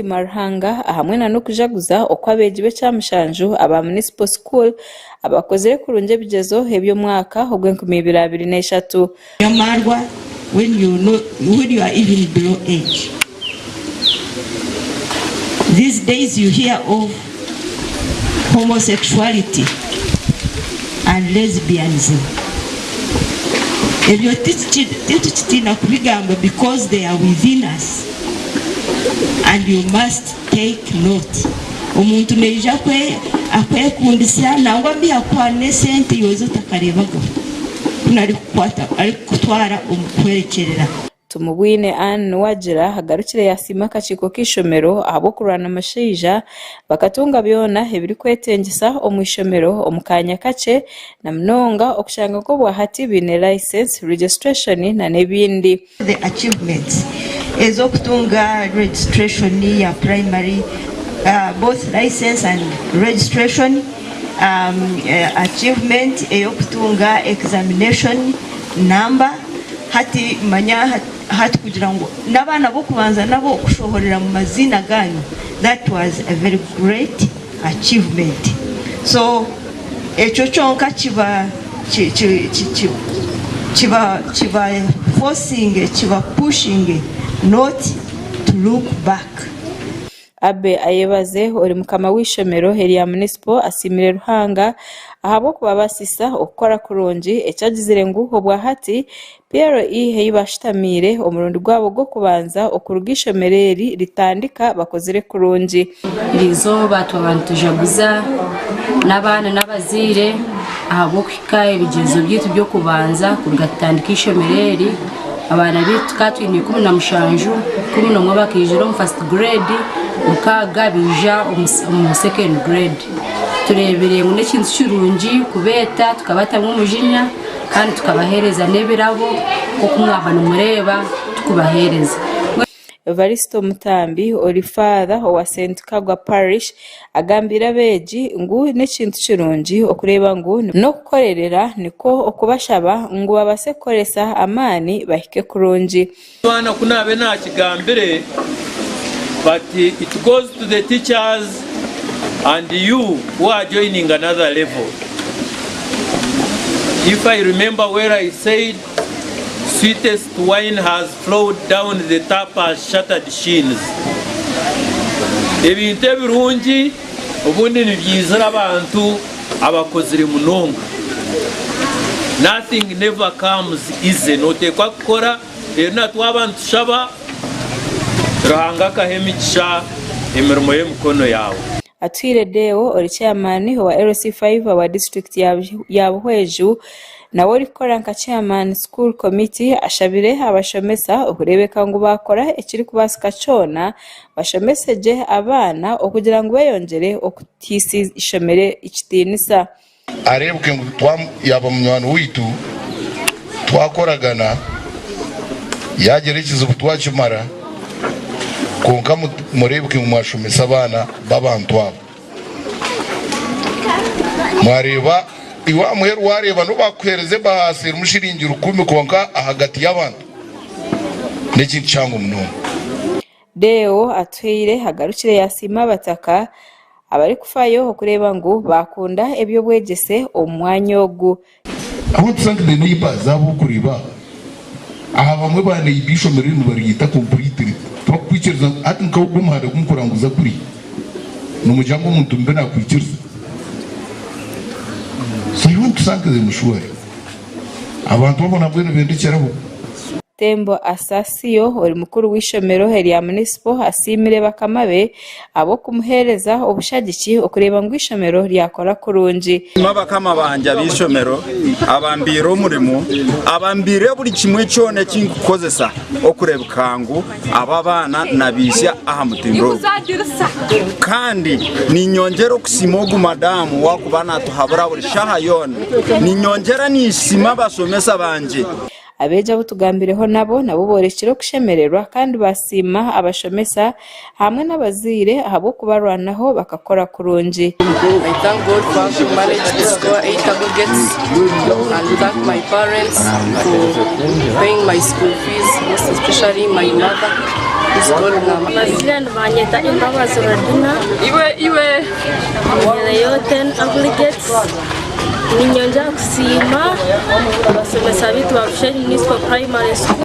basiima Ruhanga hamwe na n'okujaguza okwabeegi Kyamushanju aba municipal school abakozire kurungi ebigezo eby'omwaka ogw'2023. Yamarwa when you are even below age. These days you hear of homosexuality and lesbianism. If you teach because they are within us, and you must take note. Omuntu neija akwe kundisya nangwa mbia kwa nesente yozo takarebaga kunari kukwata ari kutwara omukwerekerera. Tumubwine Anne Wagira hagarukire yasima akakiko k'ishomero abo kurwana amashaija bakatunga byona ebiri kwetengesa omwishomero omukanya kace na mnonga okushanga ko bwahati bine license registration na nebindi. The achievements ezokutunga registration ya primary, both license and registration, achievement eyokutunga examination number hati manya hati kugira ngo nabana bo kubanza nabo okushohorera mu mazina ganyu. That was a very great achievement. So echo chonka chiba forcing, chiba pushing not to look back. Abe ayebaze ori mukama w'ishomero Heria Municipal asimire Ruhanga ahabo kuba basisa okukora kurungi ekyagizire ngu obwahati PRE heyibashitamire omurundi gwabo gwo kubanza okuruga ishomereri ritandika bakozire kurungi. Irizo abantu jaguza n'abana n'abazire ahabo kwika ebigezo byitu byo kubanza kugatandika ishomereri. Abana bitu katwine 17 11 bakijira mu first grade mukaga bija mu second grade. Turebereye mu nekintu kirungi kubeta tukabatamwe umujinya kandi tukabahereza nebirabo okumwabana mureba tukubahereza. Evaristo Mutambi Orifada wa St Kagwa Parish agambira beji ngu nekintu kirungi okureba ngu no kukorerera niko okubashaba ngu babase koresa amani bahike kurungi. Bana kunabe na kigambire, but it goes to the teachers and you who are joining another level. If I remember where I said sweetest wine has flowed down the tap has shattered shins. Ebintu ebirungi obundi nibyizira abantu abakozire munonga. Nothing never comes easy. Notekwa kukora erina twabantu shaba Ruhanga kahemikisha emirimo y'emikono yawe. Atwire Deo ori chairman wa LC5 wa district ya Buhweju na wori kora nka chairman school committee ashabire abashomesa okurebeka ngo bakora ekiri kubasika cyona bashomeseje abana okugira ngo bayongere okutisi ishomere ikitinisa. Arebuke ngo twam yaba munywano witu twakoragana yagerekiza ubutwakimara konka murebuke ngo mwashomesa abana babantu abo mwareba iwa muheru wareba no bakwereze bahasira umushiringiro 10 konka ahagati y'abantu n'ekintu cyango muno. Deo atwire hagarukire yasima bataka abari kufayo okureba ngo bakunda ebyo bwegese omwanya ogu. Aho tsankide nibazabo kuriba aha bamwe bane ibishomero bariyita complete twakwikiriza ati nkawo muhanda kumukoranguza kuri n'umujyango umuntu mbe nakwikiriza. So you want to thank them sure. Abantu babona bwene bendekeraho. Tembo Asasio ori mukuru w'ishomero Heria Municipal asimire bakamabe abo kumuhereza obushagiki okureba ngo ishomero ryakora kurungi. Mabakama banja bishomero abambiro murimo abambire buri kimwe cyone kinkozesa okurebuka ngo ababana nabishya aha mutindo kandi ni nyongero kusimogu madamu wakubana tuhabura buri shaha yone ni nyongera ni isima basomesa banje. Abeja butugambireho nabo borekero kushemererwa kandi basima abashomesa hamwe n'abazire ahabo kubarwanaho bakakora kurungi. I thank God for having managed to score 8 aggregates and thank my parents for paying my school fees, most especially my mother is going number. Mazina banyeta ebibazooreire. Iwe Yoten obligates. Ninyonja kusima abasomesa bitu ba Bushenyi Municipal Primary School.